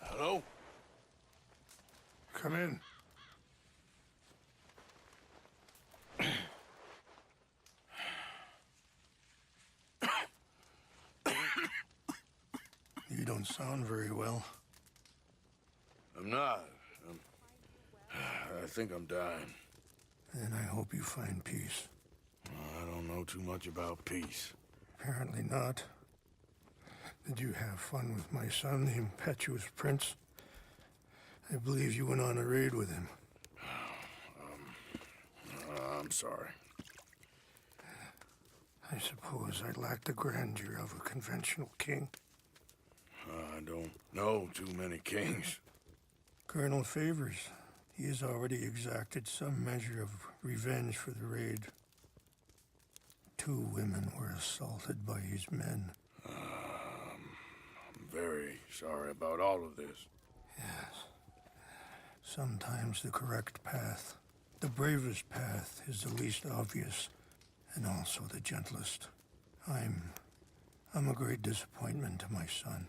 Hello? Come in. You don't sound very well. I'm not. I think I'm dying. And I hope you find peace. I don't know too much about peace. Apparently not. Did you have fun with my son, the impetuous prince? I believe you went on a raid with him. I'm sorry. I suppose I lack the grandeur of a conventional king. I don't know too many kings. Colonel Favors, he has already exacted some measure of revenge for the raid. 2 women were assaulted by his men. I'm very sorry about all of this. Yes. Sometimes the correct path, the bravest path, is the least obvious, and also the gentlest. I'm a great disappointment to my son.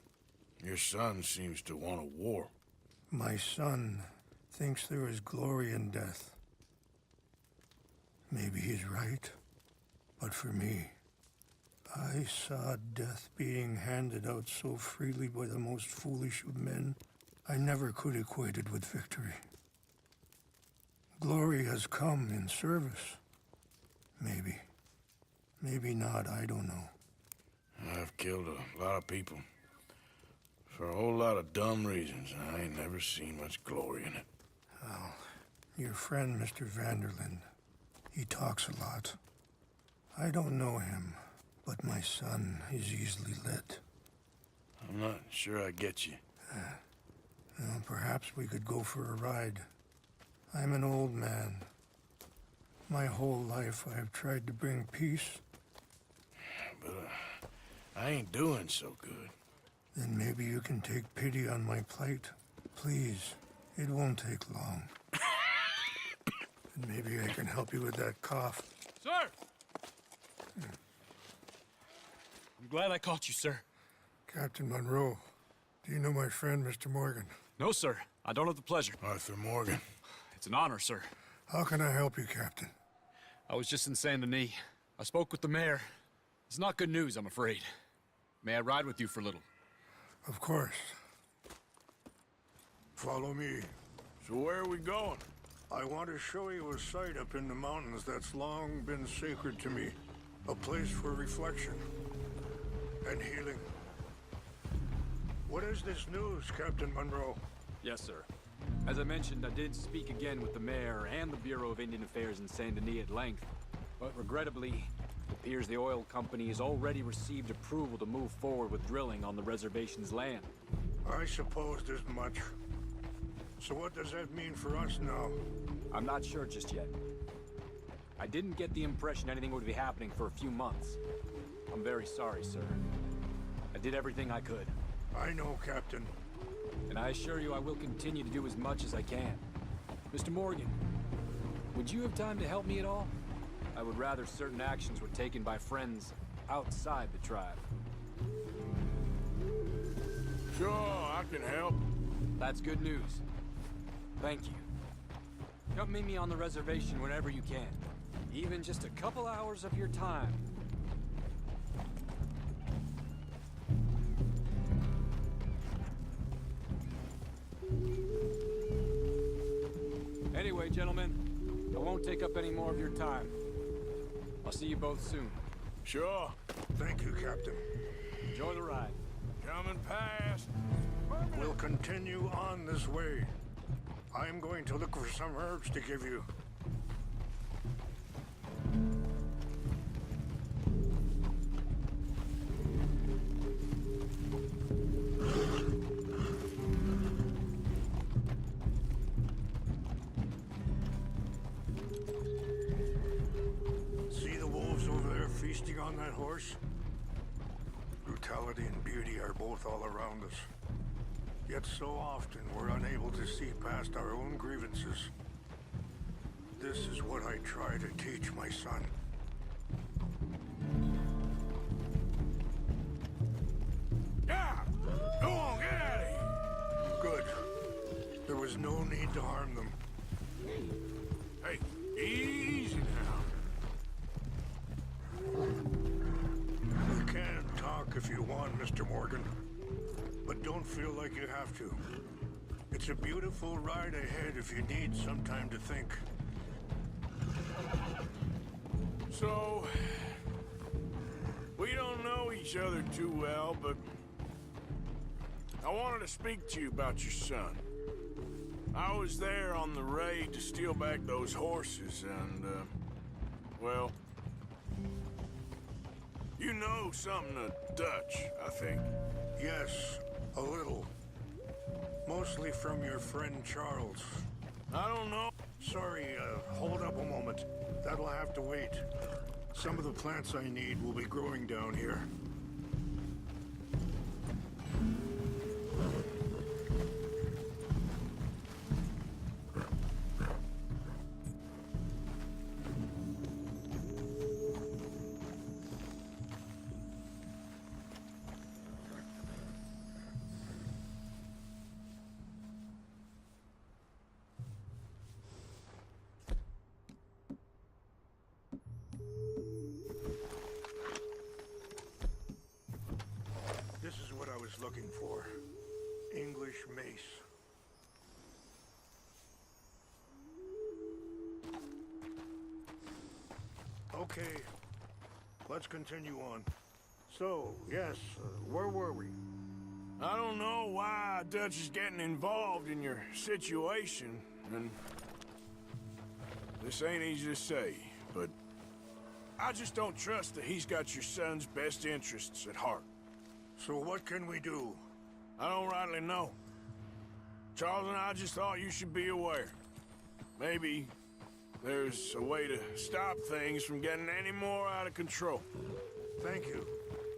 Your son seems to want a war. My son thinks there is glory in death. Maybe he's right, but for me, I saw death being handed out so freely by the most foolish of men. I never could equate it with victory. Glory has come in service. Maybe. Maybe not, I don't know. I've killed a lot of people. For a whole lot of dumb reasons, and I ain't never seen much glory in it. Well, your friend, Mr. Vanderlyn, he talks a lot. I don't know him, but my son is easily led. I'm not sure I get you. Well, perhaps we could go for a ride. I'm an old man. My whole life I have tried to bring peace. But I ain't doing so good. Then maybe you can take pity on my plight. Please, it won't take long. And maybe I can help you with that cough. Sir! I'm glad I caught you, sir. Captain Monroe, do you know my friend, Mr. Morgan? No, sir. I don't have the pleasure. Arthur Morgan. It's an honor, sir. How can I help you, Captain? I was just in Saint Denis. I spoke with the mayor. It's not good news, I'm afraid. May I ride with you for a little? Of course. Follow me. So where are we going? I want to show you a site up in the mountains that's long been sacred to me. A place for reflection and healing. What is this news, Captain Monroe? Yes, sir. As I mentioned, I did speak again with the mayor and the Bureau of Indian Affairs in Saint Denis at length. But regrettably, it appears the oil company has already received approval to move forward with drilling on the reservation's land. I supposed as much. So what does that mean for us now? I'm not sure just yet. I didn't get the impression anything would be happening for a few months. I'm very sorry, sir. I did everything I could. I know, Captain. And I assure you I will continue to do as much as I can. Mr. Morgan, would you have time to help me at all? I would rather certain actions were taken by friends outside the tribe. Sure, I can help. That's good news. Thank you. Come meet me on the reservation whenever you can. Even just a couple hours of your time. Anyway, gentlemen, I won't take up any more of your time. I'll see you both soon. Sure. Thank you, Captain. Enjoy the ride. Coming past. We'll continue on this way. I'm going to look for some herbs to give you. See the wolves over there feasting on that horse? Brutality and beauty are both all around us. Yet so often we're unable to see past our own grievances. This is what I try to teach my son. Yeah! Go on, get out of here! Good. There was no need to harm them. Hey, easy now. You can talk if you want, Mr. Morgan. But don't feel like you have to. It's a beautiful ride ahead if you need some time to think. So, we don't know each other too well, but I wanted to speak to you about your son. I was there on the raid to steal back those horses, and, well, you know something of Dutch, I think. Yes, a little. Mostly from your friend Charles. I don't know. Sorry, hold up a moment. That'll have to wait. Some of the plants I need will be growing down here. This is what I was looking for. English mace. Okay, let's continue on. So, yes, where were we? I don't know why Dutch is getting involved in your situation, and this ain't easy to say, but I just don't trust that he's got your son's best interests at heart. So what can we do? I don't rightly know. Charles and I just thought you should be aware. Maybe there's a way to stop things from getting any more out of control. Thank you,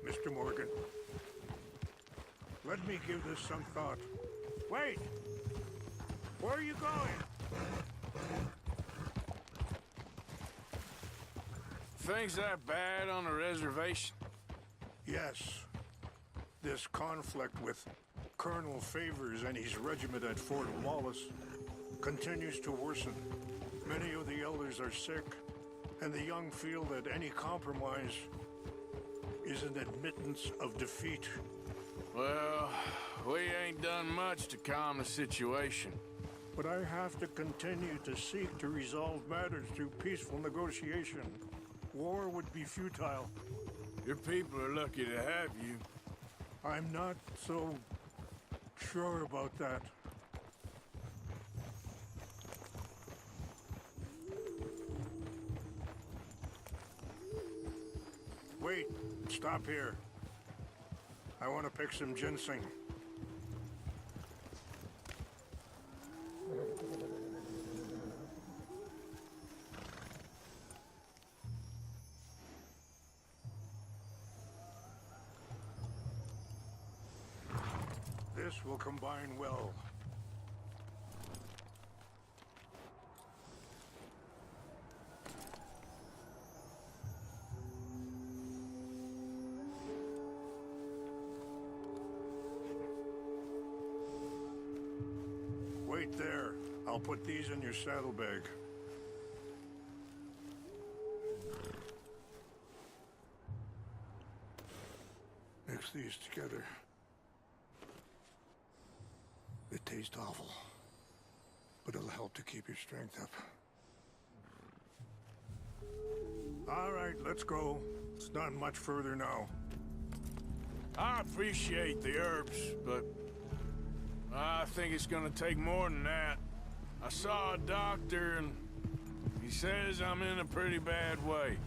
Mr. Morgan. Let me give this some thought. Wait! Where are you going? Things that bad on the reservation? Yes. This conflict with Colonel Favors and his regiment at Fort Wallace continues to worsen. Many of the elders are sick, and the young feel that any compromise is an admittance of defeat. Well, we ain't done much to calm the situation. But I have to continue to seek to resolve matters through peaceful negotiation. War would be futile. Your people are lucky to have you. I'm not so sure about that. Wait, stop here. I want to pick some ginseng. This will combine well. Wait there. I'll put these in your saddlebag. Mix these together. They taste awful, but it'll help to keep your strength up. All right, let's go. It's not much further now. I appreciate the herbs, but I think it's gonna take more than that. I saw a doctor and he says I'm in a pretty bad way.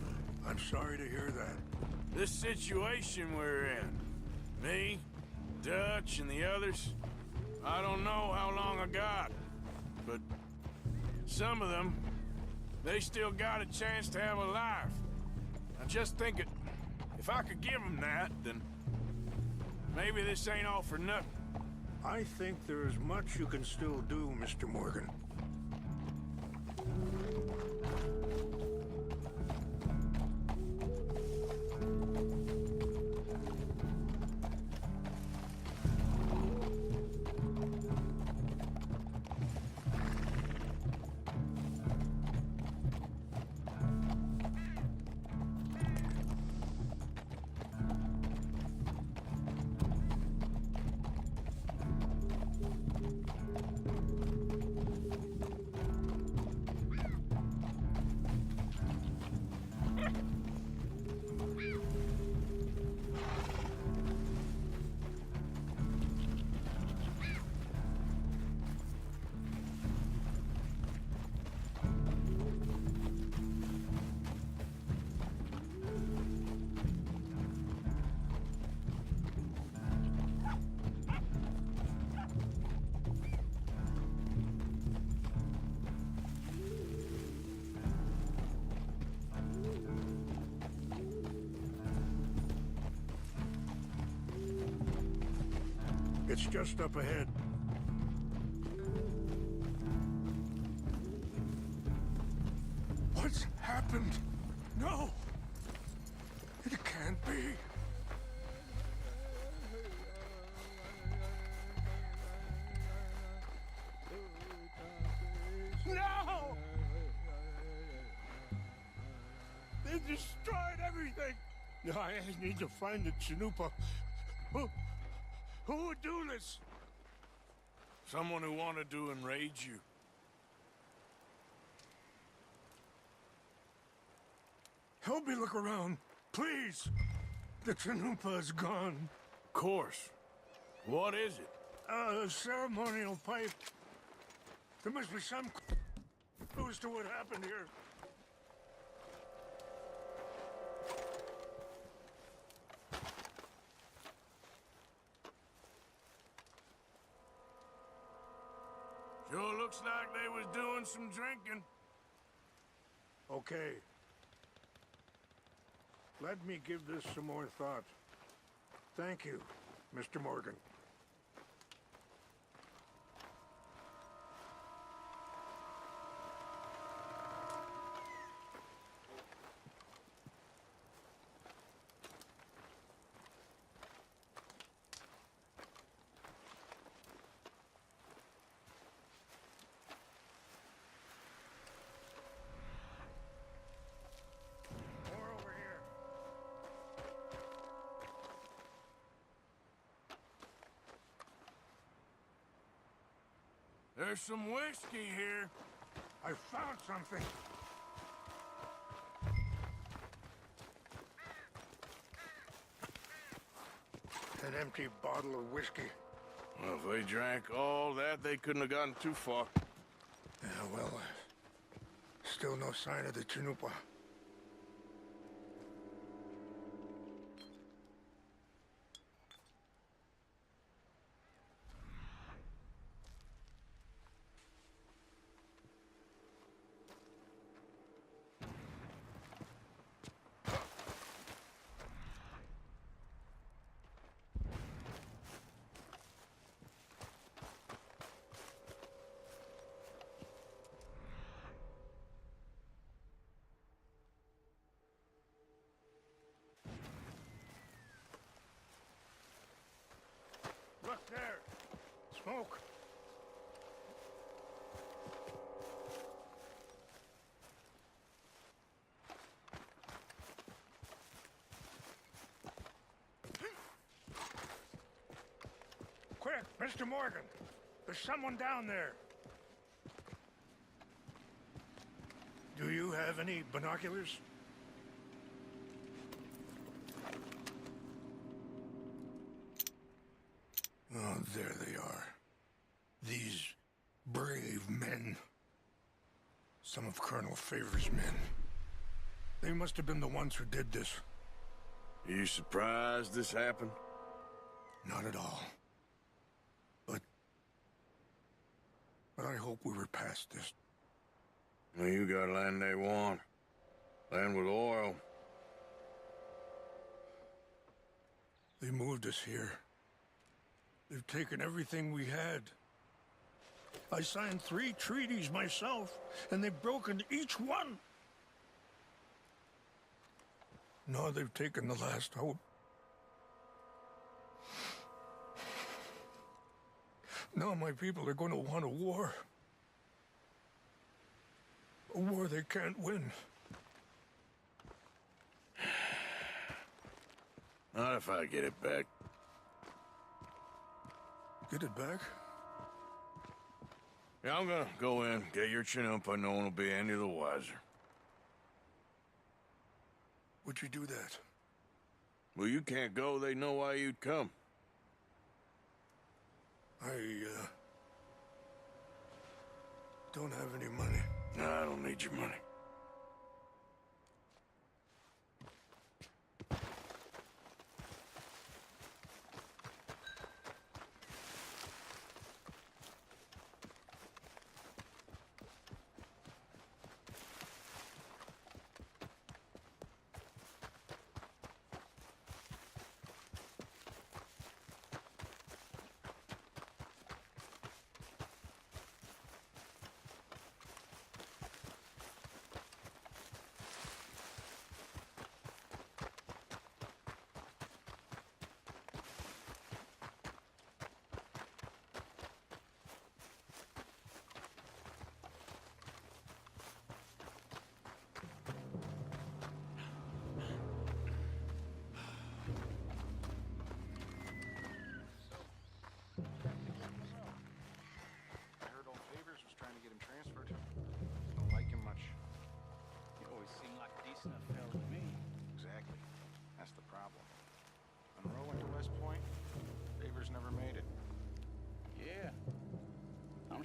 I'm sorry to hear that. This situation we're in, me, Dutch, and the others, I don't know how long I got, but some of them, they still got a chance to have a life. I just think if I could give them that, then maybe this ain't all for nothing. I think there is much you can still do, Mr. Morgan. It's just up ahead. What's happened? No! It can't be. No! They destroyed everything! No, I need to find the Chanupa. Who would do this? Someone who wanted to enrage you. Help me look around, please. The Chanupa is gone. Of course. What is it? A ceremonial pipe. There must be some clues to what happened here. Sure looks like they was doing some drinking. Okay. Let me give this some more thought. Thank you, Mr. Morgan. More over here. There's some whiskey here. I found something. An empty bottle of whiskey. Well, if they drank all that, they couldn't have gotten too far. Yeah, well, still no sign of the Chanupa. Look there! Smoke! Quick, Mr. Morgan! There's someone down there! Do you have any binoculars? Oh, there they are. These brave men. Some of Colonel Favor's men. They must have been the ones who did this. You surprised this happened? Not at all. But I hope we were past this. Well, you got land they want. Land with oil. They moved us here. They've taken everything we had. I signed 3 treaties myself, and they've broken each one. Now they've taken the last hope. Now my people are going to want a war. A war they can't win. Not if I get it back. Get it back? Yeah, I'm gonna go in, get your Chanupa, no one will be any the wiser. Would you do that? Well, you can't go, they know why you'd come. I, don't have any money. No, I don't need your money.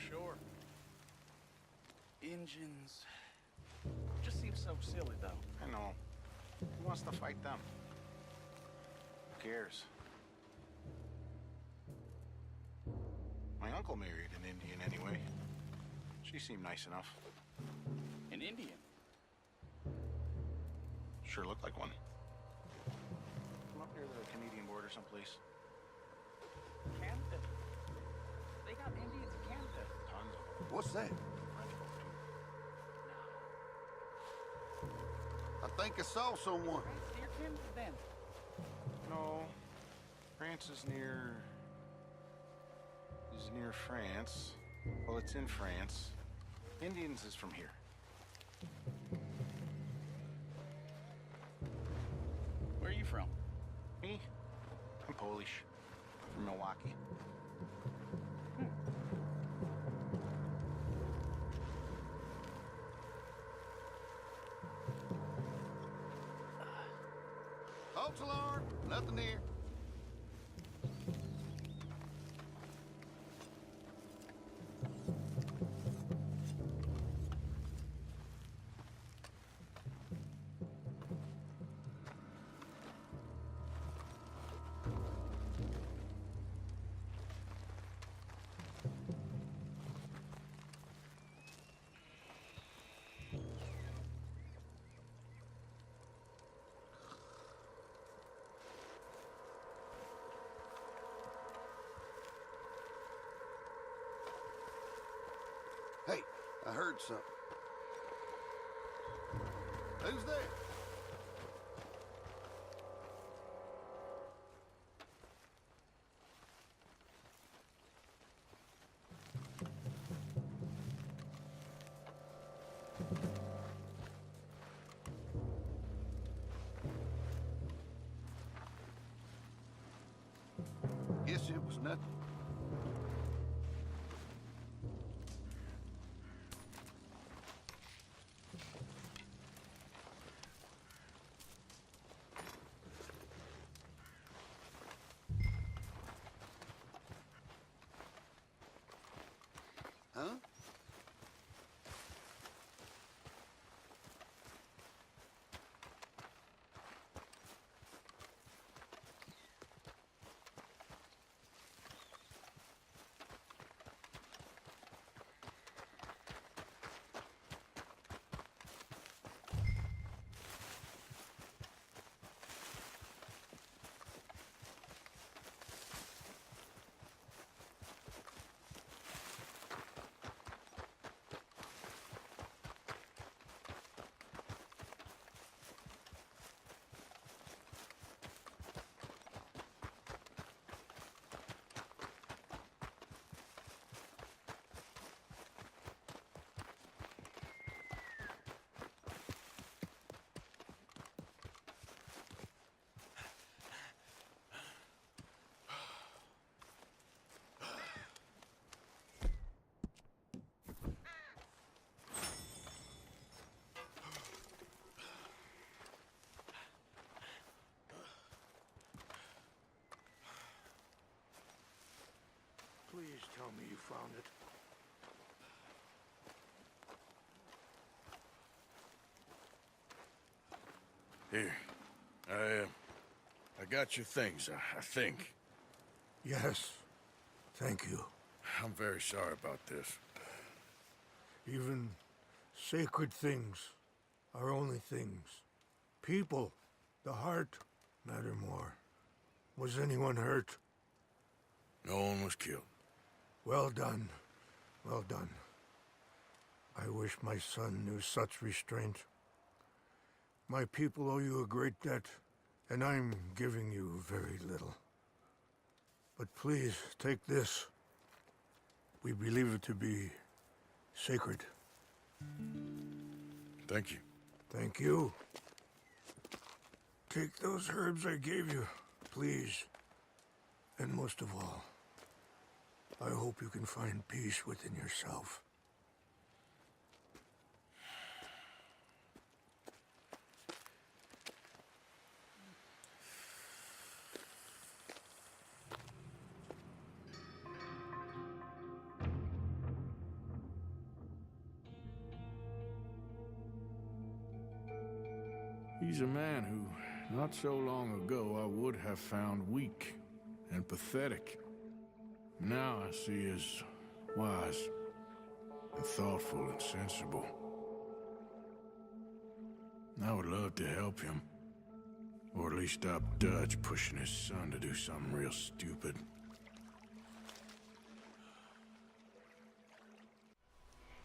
sure. Engines. Just seems so silly, though. I know. Who wants to fight them? Who cares? My uncle married an Indian anyway. She seemed nice enough. An Indian? Sure looked like one. From up near the Canadian border someplace. Canada. They got Indians in Canada. Tons of them. What's that? French folk, too. I think I saw someone. France near Canada, then. No. France is near France. Well, it's in France. Indians is from here. Where are you from? Me? I'm Polish. From Milwaukee. False alarm. Nothing here. Hey, I heard something. Who's there? Guess it was nothing. Huh? Please tell me you found it. Here. I got your things, I think. Yes. Thank you. I'm very sorry about this. Even sacred things are only things. People, the heart, matter more. Was anyone hurt? No one was killed. Well done. Well done. I wish my son knew such restraint. My people owe you a great debt, and I'm giving you very little. But please, take this. We believe it to be sacred. Thank you. Thank you. Take those herbs I gave you, please. And most of all, I hope you can find peace within yourself. He's a man who, not so long ago, I would have found weak and pathetic. Now I see as wise and thoughtful and sensible. I would love to help him. Or at least stop Dutch pushing his son to do something real stupid.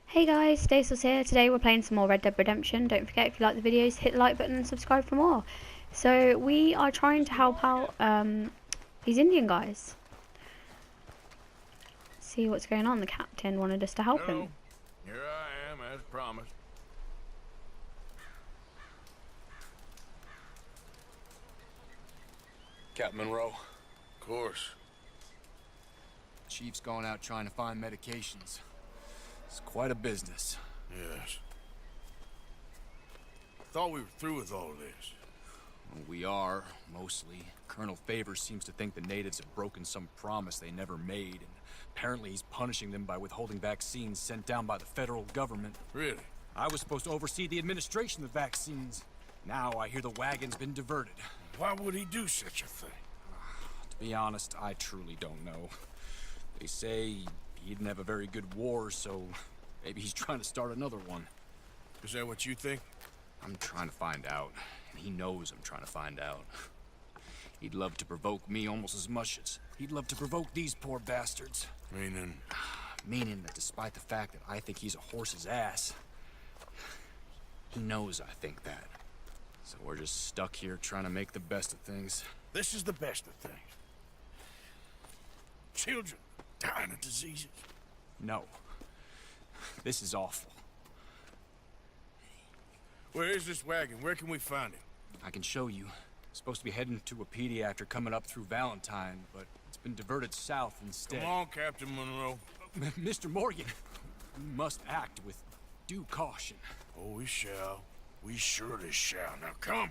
Hey guys, Stasis here. Today we're playing some more Red Dead Redemption. Don't forget, if you like the videos, hit the like button and subscribe for more. So we are trying to help out these Indian guys. See what's going on. The captain wanted us to help him. Here I am, as promised. Captain Monroe. Of course. Chief's gone out trying to find medications. It's quite a business. Yes. Thought we were through with all this. Well, we are, mostly. Colonel Favors seems to think the natives have broken some promise they never made, and apparently he's punishing them by withholding vaccines sent down by the federal government. Really? I was supposed to oversee the administration of the vaccines. Now I hear the wagon's been diverted. Why would he do such a thing? To be honest, I truly don't know. They say he didn't have a very good war, so maybe he's trying to start another one. Is that what you think? I'm trying to find out, and he knows I'm trying to find out. He'd love to provoke me almost as much as he'd love to provoke these poor bastards. Meaning? Meaning that despite the fact that I think he's a horse's ass, he knows I think that. So we're just stuck here trying to make the best of things. This is the best of things. Children dying of diseases. No. This is awful. Where is this wagon? Where can we find it? I can show you. Supposed to be heading to a PD after coming up through Valentine, but it's been diverted south instead. Come on, Captain Monroe. Mr. Morgan, we must act with due caution. Oh, we shall. We surely shall. Now come.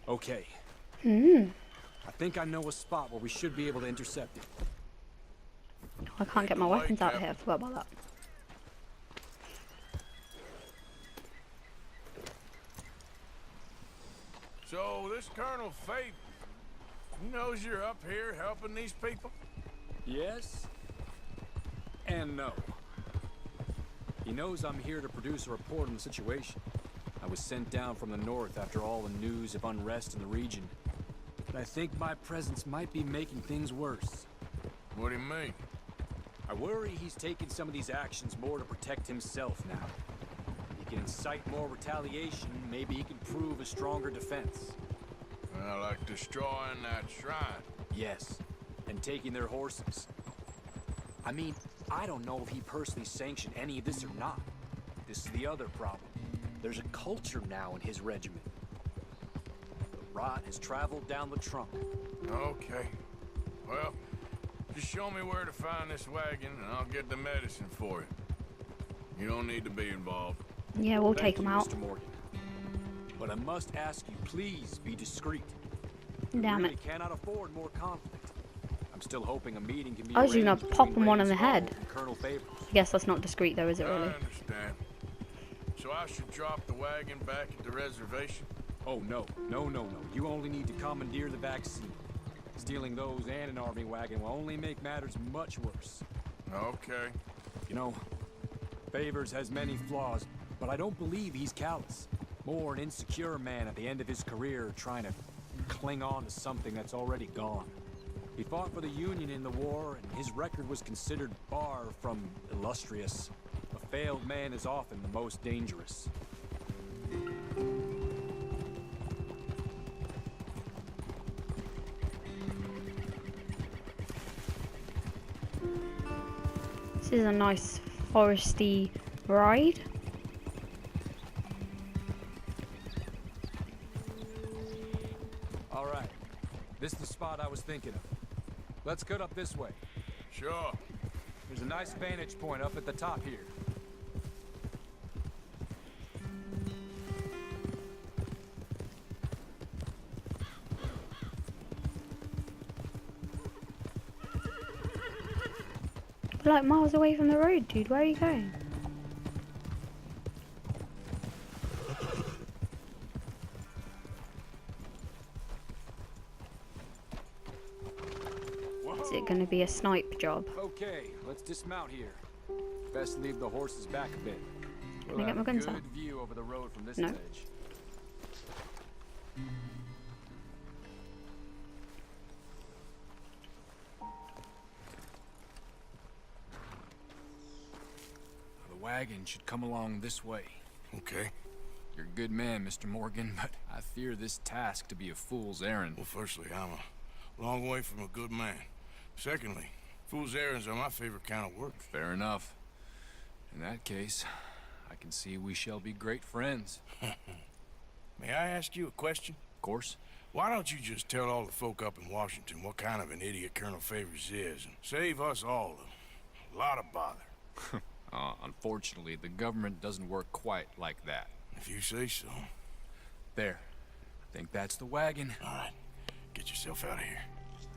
Okay. I think I know a spot where we should be able to intercept it. I can't get my weapons out of here. I forgot about that. So, this Colonel Fate, he knows you're up here helping these people? Yes and no. He knows I'm here to produce a report on the situation. I was sent down from the north after all the news of unrest in the region. But I think my presence might be making things worse. What do you mean? I worry he's taking some of these actions more to protect himself now. He can incite more retaliation, maybe he can prove a stronger defense. Well, like destroying that shrine. Yes, and taking their horses. I mean, I don't know if he personally sanctioned any of this or not. This is the other problem. There's a culture now in his regiment. The rot has traveled down the trunk. Okay. Well, just show me where to find this wagon and I'll get the medicine for you. You don't need to be involved. Yeah, we'll Thank take him you, out. Mr. Morgan. But I must ask you, please be discreet. Damn We really it. cannot afford more conflict. I'm still hoping a meeting can be I was just gonna arranged pop between him one in the Rains Hall head. and Colonel Favors. I guess that's not discreet though, is it I really? understand. So I should drop the wagon back at the reservation? Oh, no. No. You only need to commandeer the vaccine. Stealing those and an army wagon will only make matters much worse. Okay. You know, Favors has many flaws, but I don't believe he's callous. More an insecure man at the end of his career trying to cling on to something that's already gone. He fought for the Union in the war, and his record was considered far from illustrious. A failed man is often the most dangerous. This is a nice foresty ride. All right. This is the spot I was thinking of. Let's cut up this way. Sure. There's a nice vantage point up at the top here. We're like miles away from the road, dude. Where are you going? it going to be a snipe job? Okay, let's dismount here. Best leave the horses back a bit. Can We'll I get my have a guns good out? view over the road from this No. edge. The wagon should come along this way. Okay. You're a good man, Mr. Morgan, but I fear this task to be a fool's errand. Well, firstly, I'm a long way from a good man. Secondly, fool's errands are my favorite kind of work. Fair enough. In that case, I can see we shall be great friends. May I ask you a question? Of course. Why don't you just tell all the folk up in Washington what kind of an idiot Colonel Favors is, and save us all a lot of bother? Unfortunately, the government doesn't work quite like that. If you say so. There. I think that's the wagon. All right, get yourself out of here.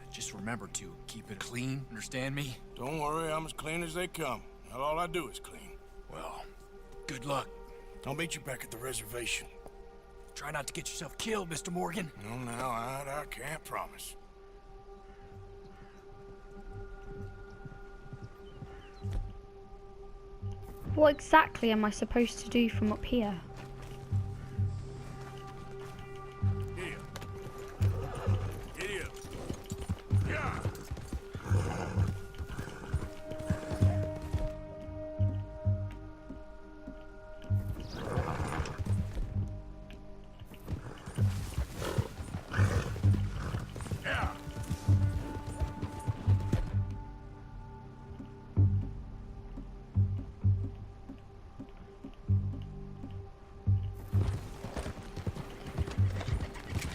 Just remember to keep it clean, understand me? Don't worry, I'm as clean as they come. Now, all I do is clean. Well, good luck. I'll meet you back at the reservation. Try not to get yourself killed, Mr. Morgan. No, now, I can't promise. What exactly am I supposed to do from up here? Here. Here. Yeah. Yeah.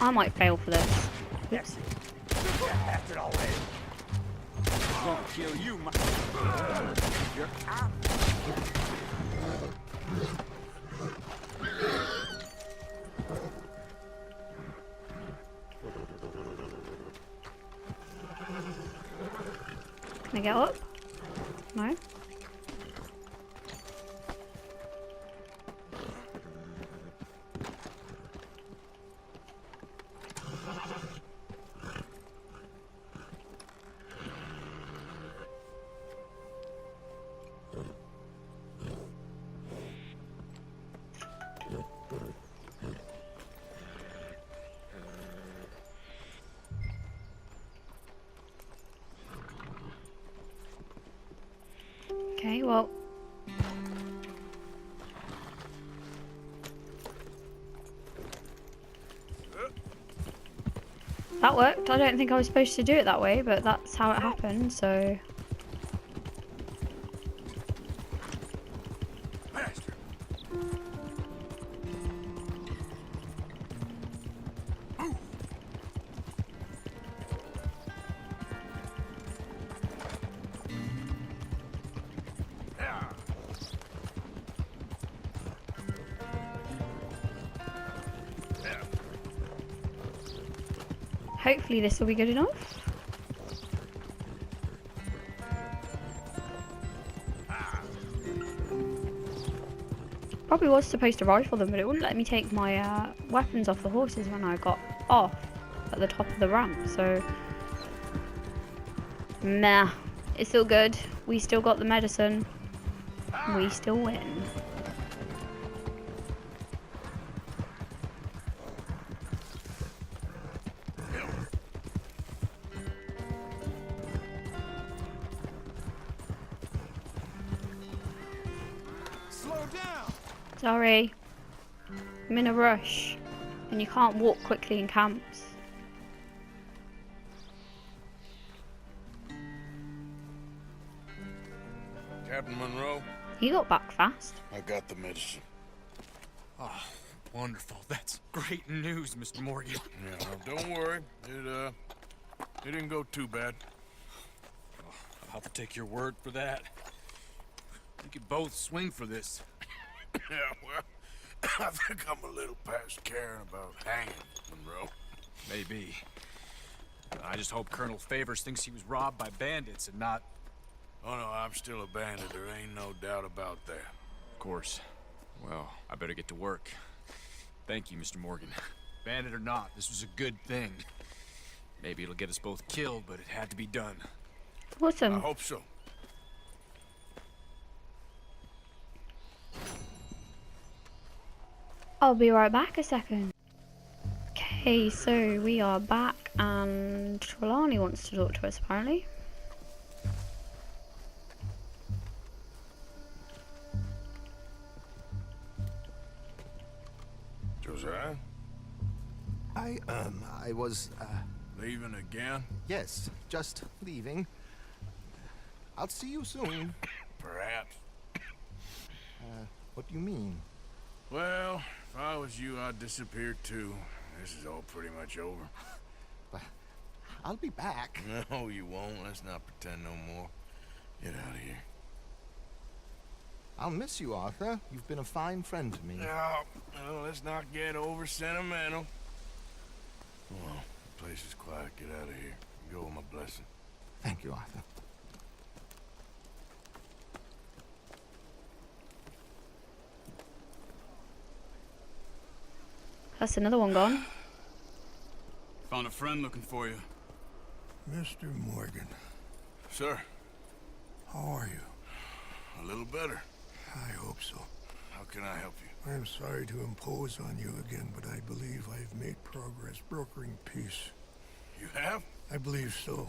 I might fail for this. Oops. Gonna kill you, my... You're out. Can I get up? No? Okay, well. That worked. I don't think I was supposed to do it that way, but that's how it happened, so... Master. Yeah. Yeah. Hopefully this will be good enough. Probably was supposed to rifle them, but it wouldn't let me take my weapons off the horses when I got off at the top of the ramp, so... Meh. It's still good. We still got the medicine. We still win. Slow down. Sorry. I'm in a rush. And you can't walk quickly in camps. Captain Monroe, You got back fast. I got the medicine. Oh, wonderful. That's great news, Mr. Morgan. Yeah, well, don't worry. It didn't go too bad. I'll have to take your word for that. We could both swing for this. Yeah, well, I think I'm a little past caring about hanging, Monroe. Maybe. I just hope Colonel Favors thinks he was robbed by bandits and not... Oh, no, I'm still a bandit. There ain't no doubt about that. Of course. Well, I better get to work. Thank you, Mr. Morgan. Bandit or not, this was a good thing. Maybe it'll get us both killed, but it had to be done. I Awesome. hope so. I'll be right back a second. Okay, so we are back and Trelawney wants to talk to us apparently. Josiah? I was, Leaving again? yes, just leaving. I'll see you soon. Perhaps. What do you mean? Well, if I was you, I'd disappear too. This is all pretty much over. But I'll be back. No, you won't. Let's not pretend no more. Get out of here. I'll miss you, Arthur. You've been a fine friend to me. No, well, let's not get over sentimental. Well, the place is quiet. Get out of here. Go with my blessing. Thank you, Arthur. That's another one gone. Found a friend looking for you. Mr. Morgan, Sir, how are you? a little better. I hope so. How can I help you? I'm sorry to impose on you again, but I believe I've made progress brokering peace. You have? I believe so.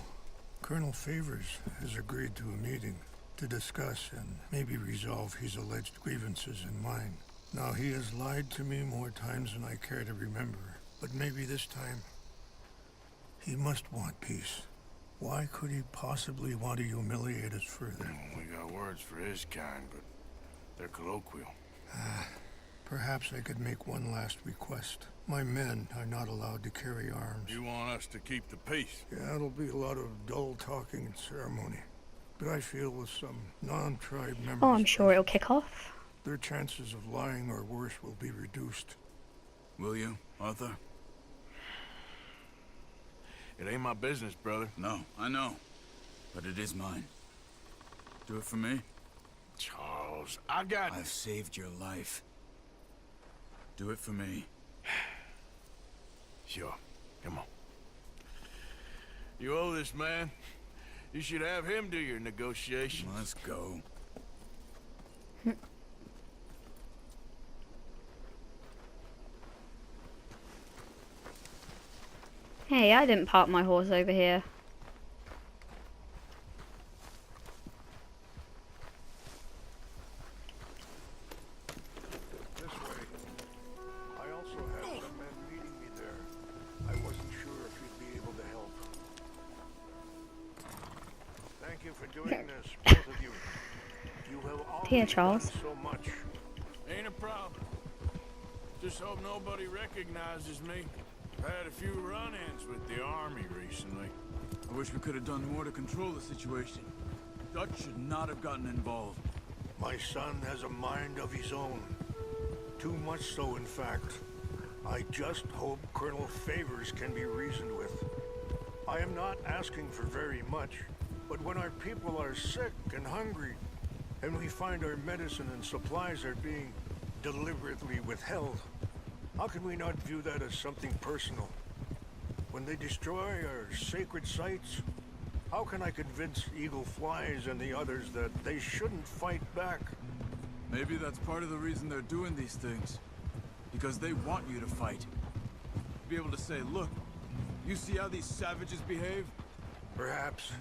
Colonel Favors has agreed to a meeting to discuss and maybe resolve his alleged grievances and mine. Now, he has lied to me more times than I care to remember, but maybe this time he must want peace. Why could he possibly want to humiliate us further? We got words for his kind, but they're colloquial. Perhaps I could make one last request. My men are not allowed to carry arms. You want us to keep the peace? Yeah, it'll be a lot of dull talking and ceremony. But I feel with some non-tribe members... Oh, I'm sure it'll kick off. their chances of lying or worse will be reduced. Will you, Arthur? It ain't my business, brother. No, I know. But it is mine. Do it for me? Charles, I got... I've saved your life. Do it for me. Sure. Come on. You owe this man. You should have him do your negotiations. Let's go. Hey, I didn't park my horse over here. This way. I also have some men meeting me there. I wasn't sure if you'd be able to help. Thank you for doing this, both of you. You have all Here, Charles. done so much. Ain't a problem. Just hope nobody recognizes me. I've had a few run-ins with the army recently. I wish we could have done more to control the situation. Dutch should not have gotten involved. My son has a mind of his own. Too much so, in fact. I just hope Colonel Favors can be reasoned with. I am not asking for very much, but when our people are sick and hungry, and we find our medicine and supplies are being deliberately withheld, how can we not view that as something personal? When they destroy our sacred sites, how can I convince Eagle Flies and the others that they shouldn't fight back? Maybe that's part of the reason they're doing these things. Because they want you to fight. Be able to say, look, you see how these savages behave? Perhaps.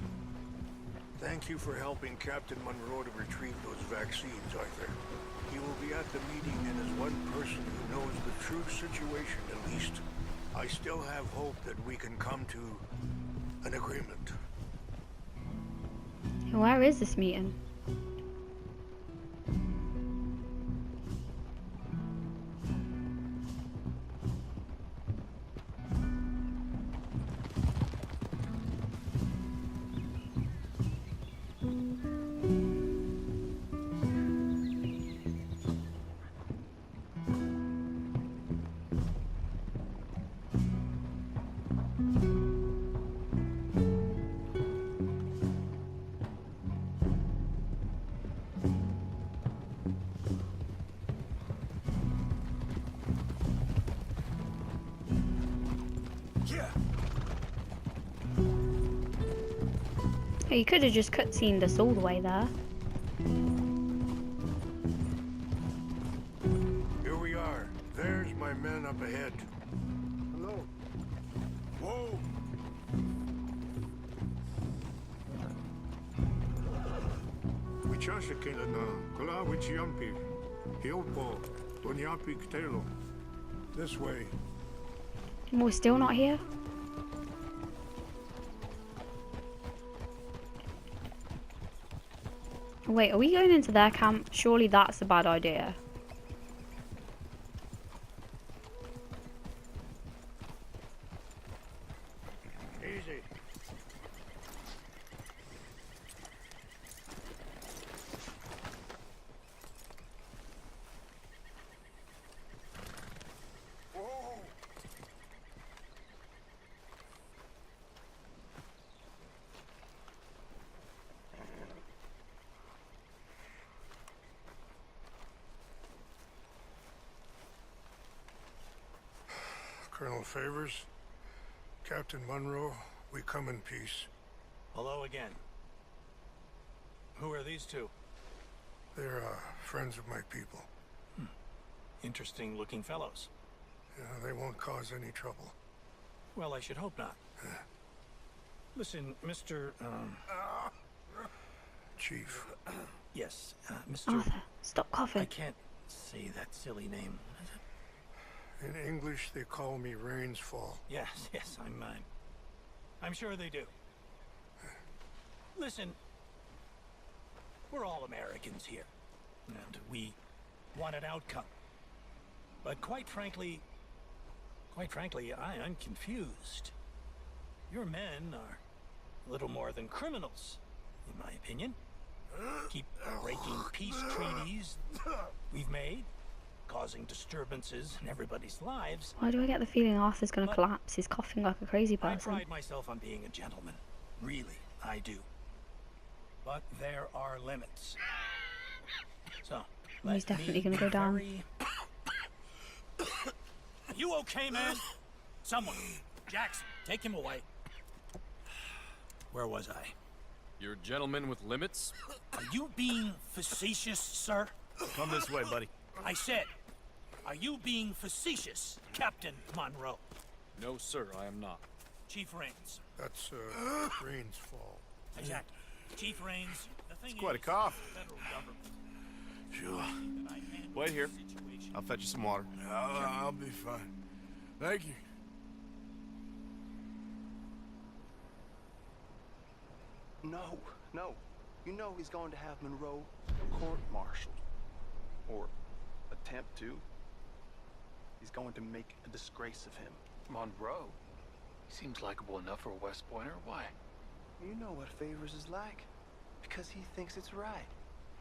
Thank you for helping Captain Monroe to retrieve those vaccines, Arthur. He will be at the meeting, and as one person who knows the true situation at least, I still have hope that we can come to an agreement. Where is this meeting? You could have just cutscened us all the way there. Here we are. There's my men up ahead. Hello. Whoa! Wichasha Kilana, Kula Wichiampi, Hiopo, Donyapi Ktelo. This way. We're still not here? Wait, are we going into their camp? Surely that's a bad idea. Easy. Colonel Favors, Captain Monroe, we come in peace. Hello again. Who are these two? They're friends of my people. Interesting looking fellows. Yeah, they won't cause any trouble. Well, I should hope not. Listen, Mr. Chief. Yes, Mr. Arthur, stop I coughing. can't say that silly name. In English, they call me Rainsfall. Yes, I'm sure they do. Listen, we're all Americans here, and we want an outcome. But quite frankly, I'm confused. Your men are a little more than criminals, in my opinion. Keep breaking peace treaties we've made, causing disturbances in everybody's lives. Why do I get the feeling Arthur's gonna collapse? He's coughing like a crazy I person. pride myself on being a gentleman. Really, I do. But there are limits. So, He's definitely gonna go down. Are you okay, man? Someone. Jackson, take him away. Where was I? You're a gentleman with limits? Are you being facetious, sir? Come this way, buddy. I said, are you being facetious, Captain Monroe? No, sir, I am not. Chief Rains. That's Rainsfall. Exactly. Chief Rains, the thing It's quite a is, cough. the federal government Sure. that I handle Wait here. the situation. I'll fetch you some water. I'll be fine. Thank you. No. You know he's going to have Monroe court-martialed. Or attempt to. He's going to make a disgrace of him. Monroe? He seems likable enough for a West Pointer. Why? You know what Favors is like. Because he thinks it's right.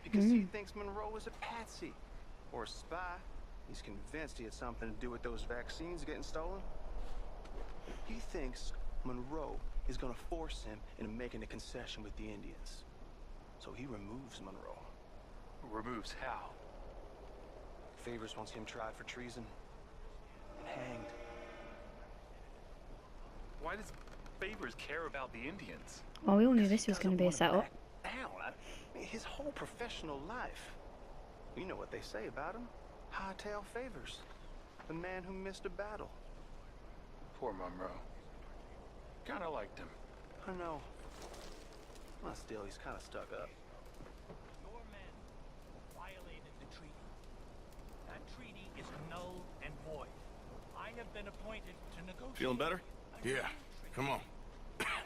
Because he thinks Monroe is a patsy. Or a spy. He's convinced he had something to do with those vaccines getting stolen. He thinks Monroe is going to force him into making a concession with the Indians. So he removes Monroe. Removes how? Favors wants him tried for treason and hanged. Why does Favors care about the Indians? Well, we all knew this was going to be a setup. Down. His whole professional life. You know what they say about him. Hightail Favors. The man who missed a battle. Poor Monroe. Kinda liked him. I know. Well, still, he's kind of stuck up. Your men violated the treaty. That treaty is null and void. I have been appointed to negotiate. Feeling better? Yeah. Come on.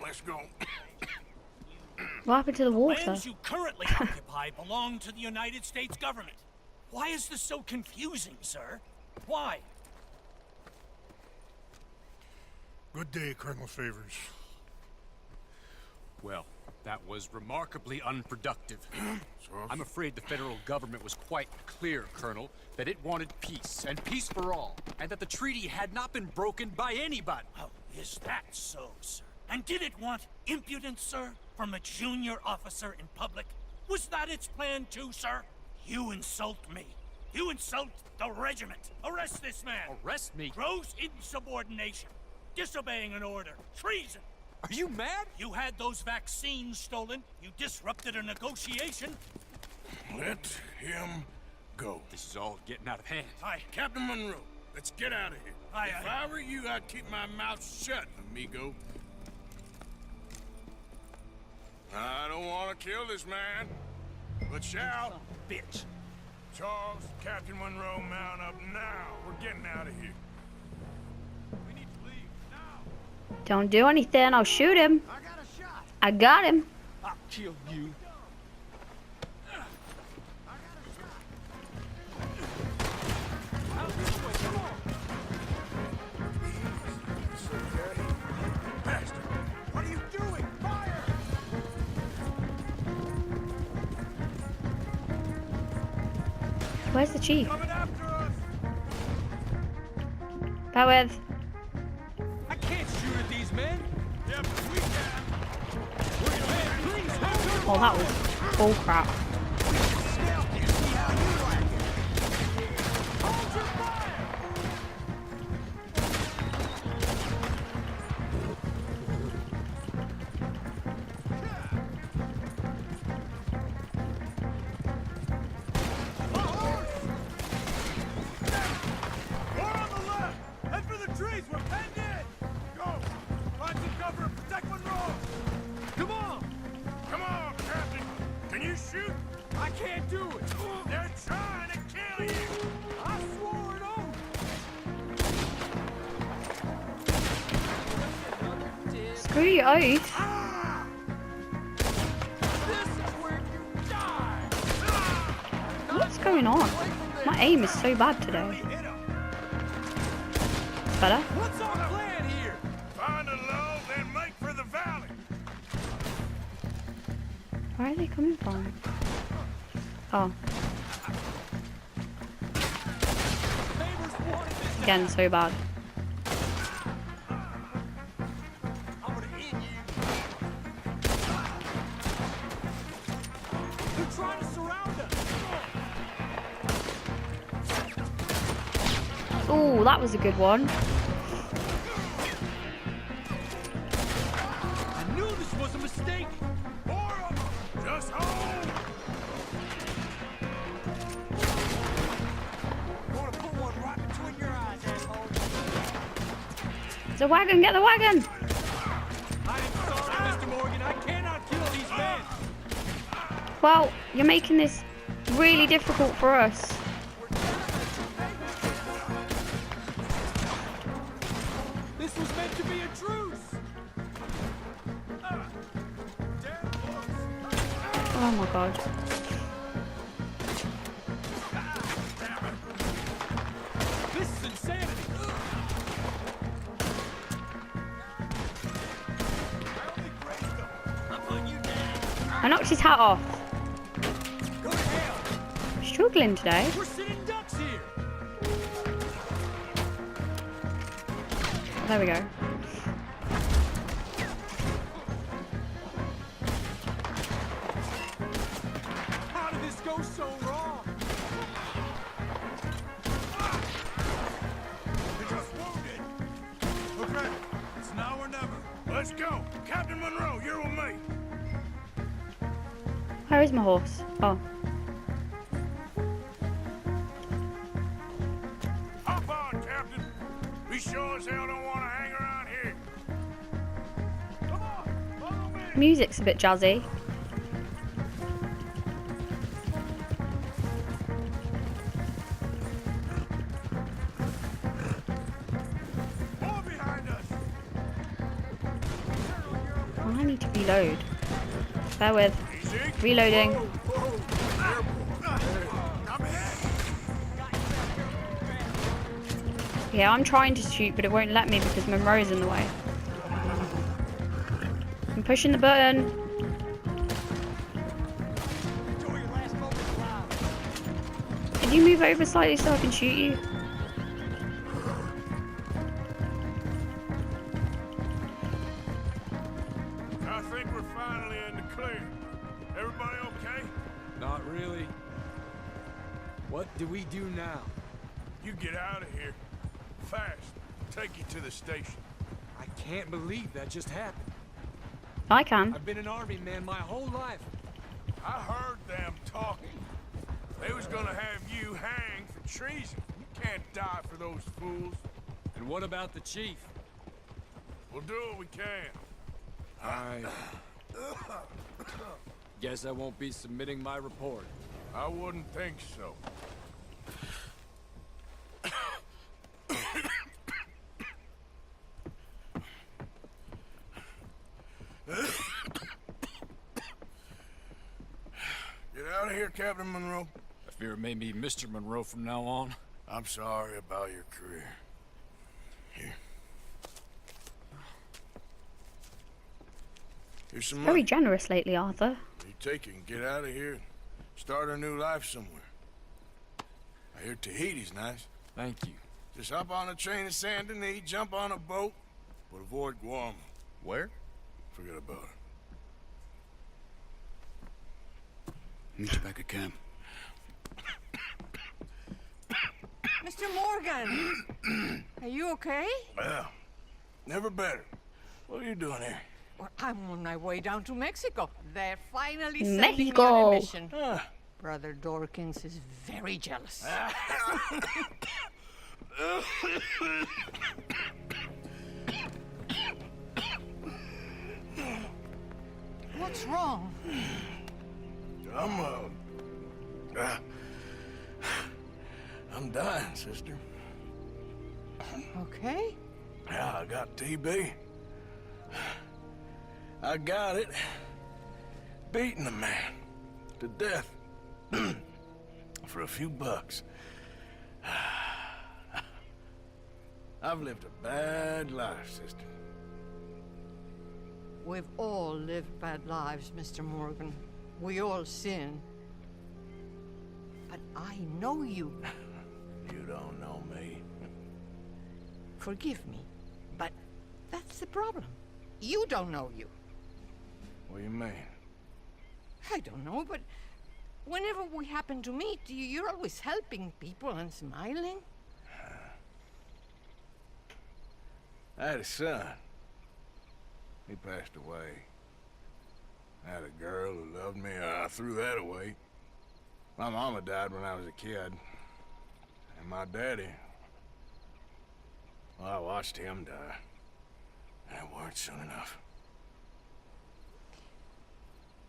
Let's go. What happened to the water? Lands you currently occupy belong to the United States government. Why is this so confusing, sir? Why? Good day, Colonel Favors. Well, that was remarkably unproductive. I'm afraid the federal government was quite clear, Colonel, that it wanted peace, and peace for all, and that the treaty had not been broken by anybody. Oh, is that so, sir? And did it want impudence, sir, from a junior officer in public? Was that its plan too, sir? You insult me. You insult the regiment. Arrest this man. Arrest me? Gross insubordination. Disobeying an order. Treason. Are you mad? You had those vaccines stolen. You disrupted a negotiation. Let him go. This is all getting out of hand. Hi, Captain Monroe. Let's get out of here. If I were you, I'd keep my mouth shut, amigo. I don't want to kill this man, but shall. Bitch. Charles, Captain Monroe, mount up now. We're getting out of here. We need to leave now. Don't do anything. I'll shoot him. I got a shot. I got him. I'll kill you. What are you doing? Fire! Where's the chief? Coming after us! Back with. I can't shoot at these men. Yeah, but we can. Please, help. Oh, that was bull crap. I can't do it. They're trying to kill you! I swore an oath. Screw your oath. This is where you die. What's going on? My aim is so bad today. Better? What's our plan here? Find a lull, then make for the valley. Where are they coming from? Oh. Again, so bad. I'm gonna eat you. They're trying to surround us. Ooh, that was a good one. I knew this was a mistake. More of them! Just hold! Gonna put one right between your eyes, asshole. The wagon, get the wagon! I'm sorry, Mr. Morgan. I cannot kill these men. Well, you're making this really difficult for us. This was meant to be a truce. Oh my god. This is insanity. I'm putting you down. I knocked his hat off. Go to hell. Struggling today. We're sitting ducks here. There we go. How did this go so wrong? You're just wounded. Okay, it's now or never. Let's go. Captain Monroe, you're with me. Where is my horse? Oh. Hop on, Captain. We sure as hell don't want to hang around here. Come on, follow me. Music's a bit jazzy. More behind us. Oh, I need to reload. Bear with. Easy. Reloading. I'm hit. Yeah, I'm trying to shoot, but it won't let me because Monroe's in the way. I'm pushing the button. Enjoy your last moments alive. Can you move over slightly so I can shoot you? I think we're finally in the clear. Everybody okay? Not really. What do we do now? You get out of here. Fast. Take you to the station. I can't believe that just happened. I can. I've been an army man my whole life. I heard them talking. They was gonna have you hanged for treason. You can't die for those fools. And what about the chief? We'll do what we can. I guess I won't be submitting my report. I wouldn't think so. Get out of here, Captain Monroe. I fear it may be Mr. Monroe from now on. I'm sorry about your career. Here. Here's some money. Very generous lately, Arthur. You take it and get out of here and start a new life somewhere. I hear Tahiti's nice. Thank you. Just hop on a train to Saint Denis, jump on a boat, but avoid Guam. Where? Forget about it. Meet you back at camp. Mr. Morgan! Are you okay? Well, never better. What are you doing here? Well, I'm on my way down to Mexico. They're finally sending me Mexico. on a mission. Ah. Brother Dorkins is very jealous. What's wrong? I'm dying, sister. Okay. Yeah, I got TB. I got it. Beating a man to death for a few bucks. I've lived a bad life, sister. We've all lived bad lives, Mr. Morgan. We all sin. But I know you. You don't know me. Forgive me, but that's the problem. You don't know you. What do you mean? I don't know, but whenever we happen to meet, you're always helping people and smiling. I had a son. He passed away. I had a girl who loved me. I threw that away. My mama died when I was a kid. And my daddy... well, I watched him die. And it weren't soon enough.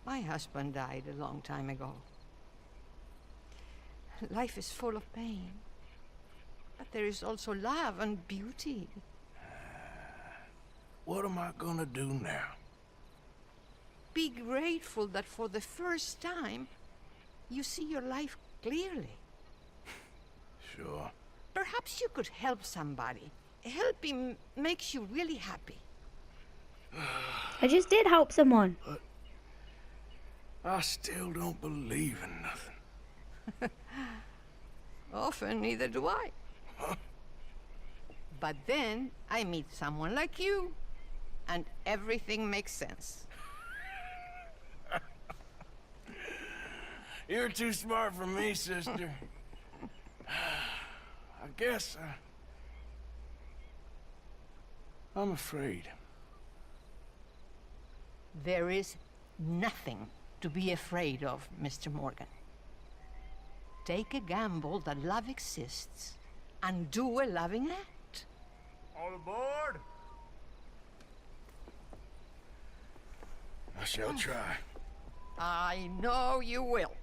My husband died a long time ago. Life is full of pain. But there is also love and beauty. What am I gonna do now? Be grateful that for the first time, you see your life clearly. Sure. Perhaps you could help somebody. Helping makes you really happy. I just did help someone. But I still don't believe in nothing. Often, neither do I. Huh? But then I meet someone like you, and everything makes sense. You're too smart for me, sister. I guess I'm afraid. There is nothing to be afraid of, Mr. Morgan. Take a gamble that love exists and do a loving act. All aboard! I shall try. I know you will.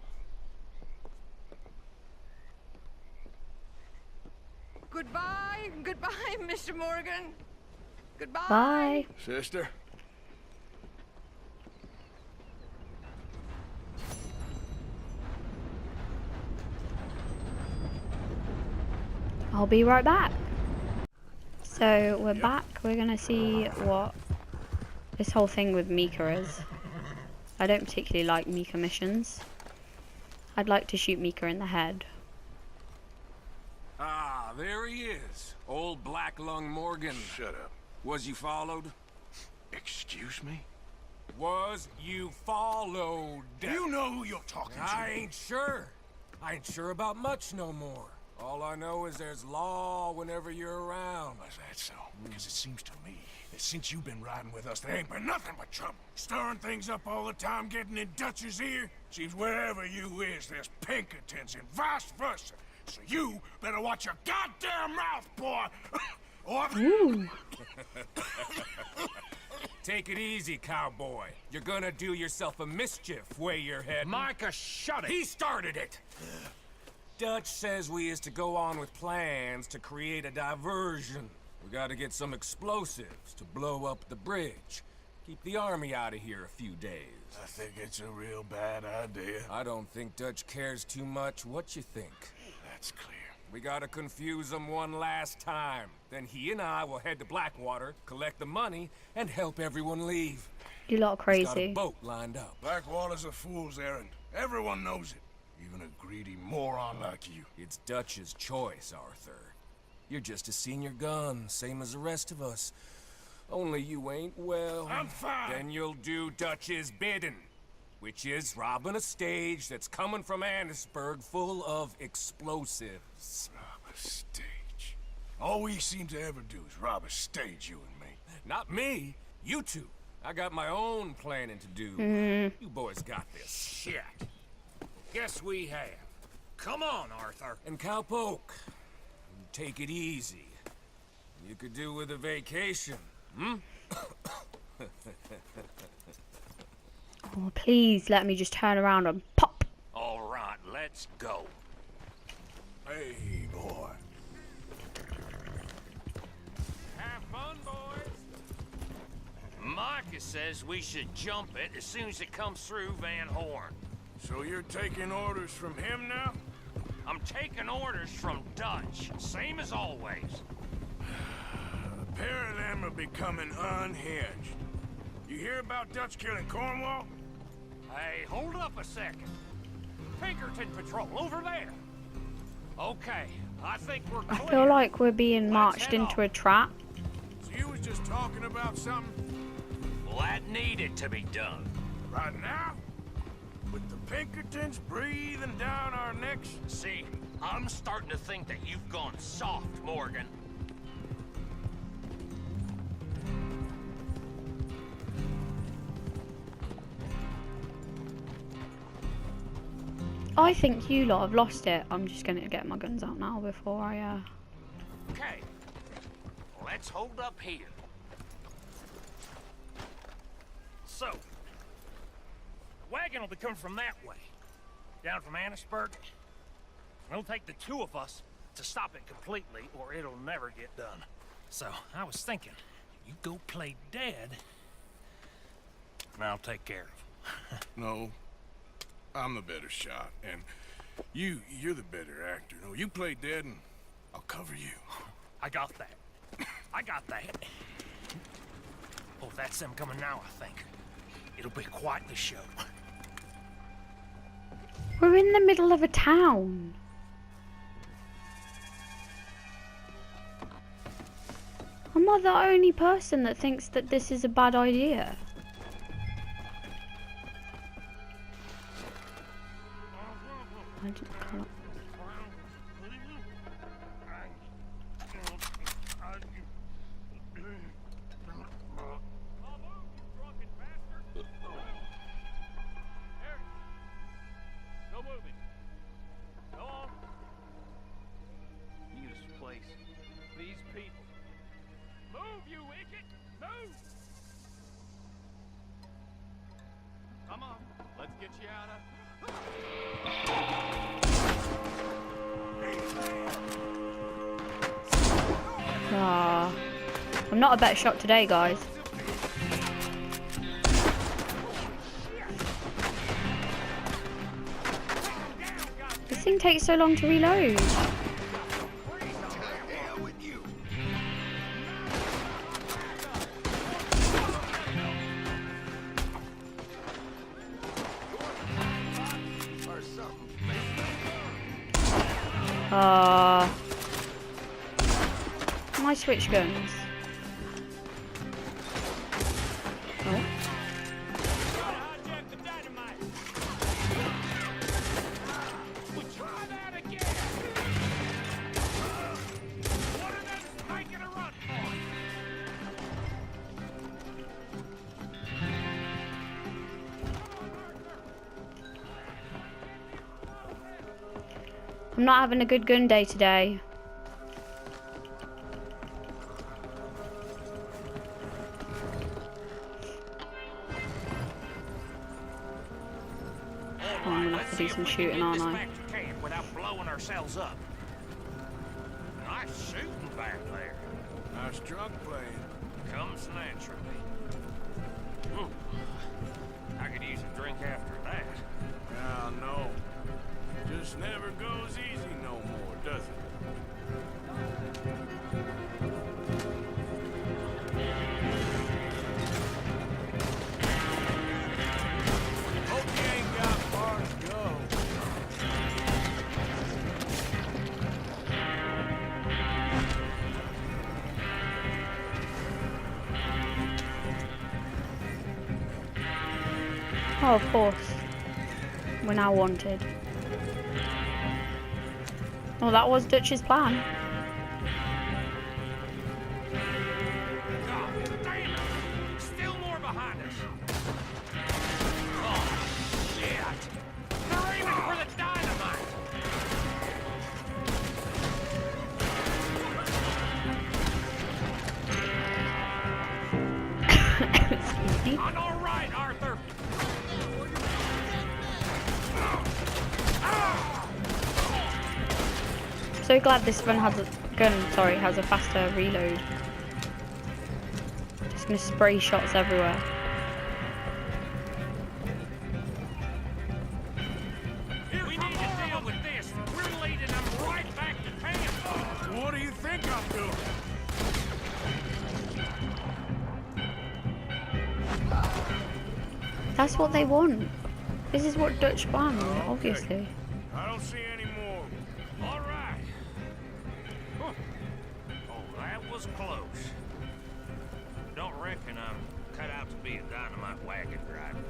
Goodbye, goodbye, Mr. Morgan. Goodbye. Bye. Sister? I'll be right back. So we're back. We're gonna see what this whole thing with Mika is. I don't particularly like Mika missions. I'd like to shoot Mika in the head. Ah, there he is. Old Black Lung Morgan. Shut up. Was you followed? Excuse me? Was you followed? Do you know who you're talking to? I ain't sure. I ain't sure about much no more. All I know is there's law whenever you're around. Is that so? Because it seems to me that since you've been riding with us, there ain't been nothing but trouble. Stirring things up all the time, getting in Dutch's ear. Seems wherever you is, there's Pinkertons and vice versa. So you better watch your goddamn mouth, boy! Or... Take it easy, cowboy. You're gonna do yourself a mischief way you're heading. Micah, shut it! He started it! Dutch says we is to go on with plans to create a diversion. We gotta get some explosives to blow up the bridge. Keep the army out of here a few days. I think it's a real bad idea. I don't think Dutch cares too much. What you think? That's clear. We gotta confuse him one last time. Then he and I will head to Blackwater, collect the money, and help everyone leave. You lot are crazy. He's got a boat lined up. Blackwater's a fool's errand. Everyone knows it. Even a greedy moron like you. It's Dutch's choice, Arthur. You're just a senior gun, same as the rest of us. Only you ain't well. I'm fine. Then you'll do Dutch's bidding, which is robbing a stage that's coming from Annisburg full of explosives. Rob a stage. All we seem to ever do is rob a stage, you and me. Not me. You two. I got my own planning to do. You boys got this. Shit. Guess we have. Come on, Arthur. And Cowpoke, take it easy. You could do with a vacation, hmm? Oh, please let me just turn around and pop. All right, let's go. Hey, boy. Have fun, boys. Micah says we should jump it as soon as it comes through Van Horn. So you're taking orders from him now? I'm taking orders from Dutch, same as always. A pair of them are becoming unhinged. You hear about Dutch killing Cornwall? Hey, hold up a second. Pinkerton Patrol, over there. Okay, I think we're clear. I feel like we're being marched into a trap. So you was just talking about something? Well, that needed to be done. Right now? With the Pinkertons breathing down our necks? See, I'm starting to think that you've gone soft, Morgan. I think you lot have lost it. I'm just gonna get my guns out now before I Okay, let's hold up here. So, wagon will be coming from that way, down from Annisburg. It'll take the two of us to stop it completely, or it'll never get done. So, I was thinking, you go play dead, and I'll take care of him. No, I'm the better shot, and you're the better actor. No, you play dead, and I'll cover you. I got that. I got that. Oh, that's them coming now, I think. It'll be quite the show. We're in the middle of a town. Am I the only person that thinks that this is a bad idea? Can't. Come on, let's get you out of... Ah, I'm not a better shot today, guys. This thing takes so long to reload. My switch guns. Oh. I'm not having a good gun day today. Oh, I'm gonna have to do some shooting, aren't I? Without blowing ourselves up. Nice shooting back there. Nice drunk playing. Comes naturally. I could use a drink after that. Yeah, no. Just never goes easy no more, does it? Hope you ain't got far to go. Oh, of course. We're now wanted. Well, that was Dutch's plan. God damn it! Still more behind us. Oh, shit! They're aiming for the dynamite! Excuse me. On all right, Arthur! So glad this gun has a faster reload. Just gonna spray shots everywhere. We need to deal with this. We're leading them right back to camp. What do you think I'm doing? That's what they want. This is what Dutch planned, Okay. obviously. I don't see any more. All right. Huh. Oh, that was close. Don't reckon I'm cut out to be a dynamite wagon driver.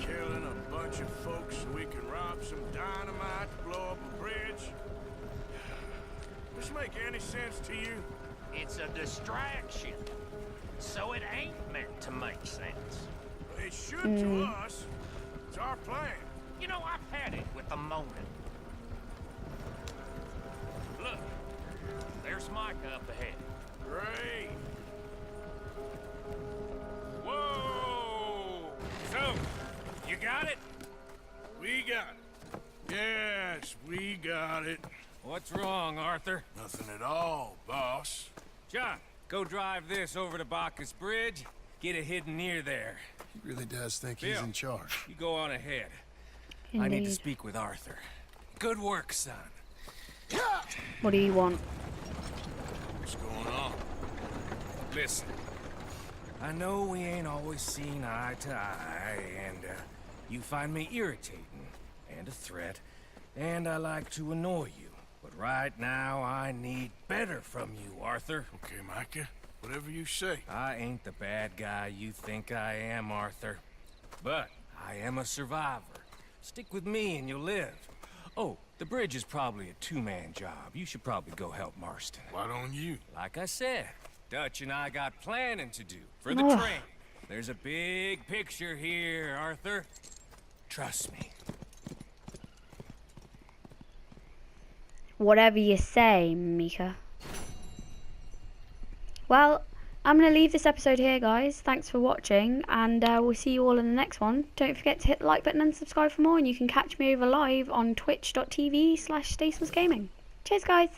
Killing a bunch of folks so we can rob some dynamite to blow up a bridge. Does this make any sense to you? It's a distraction. So it ain't meant to make sense. It should to us. It's our plan. You know, I've had it with the moaning. Look, there's Micah up ahead. Great. Whoa! So, you got it? We got it. Yes, we got it. What's wrong, Arthur? Nothing at all, boss. John, go drive this over to Bacchus Bridge. Get it hidden near there. He really does think he's Bill, in charge. You go on ahead. Indeed. I need to speak with Arthur. Good work, son. What do you want? What's going on? Listen, I know we ain't always seen eye to eye, and you find me irritating and a threat, and I like to annoy you. But right now, I need better from you, Arthur. Okay, Micah. Whatever you say. I ain't the bad guy you think I am, Arthur. But I am a survivor. Stick with me and you'll live. Oh, the bridge is probably a two-man job. You should probably go help Marston. Why don't you? Like I said, Dutch and I got planning to do for the train. There's a big picture here, Arthur. Trust me. Whatever you say, Mika. Well, I'm going to leave this episode here, guys. Thanks for watching, and we'll see you all in the next one. Don't forget to hit the like button and subscribe for more, and you can catch me over live on twitch.tv/StaceMusGaming. Cheers, guys.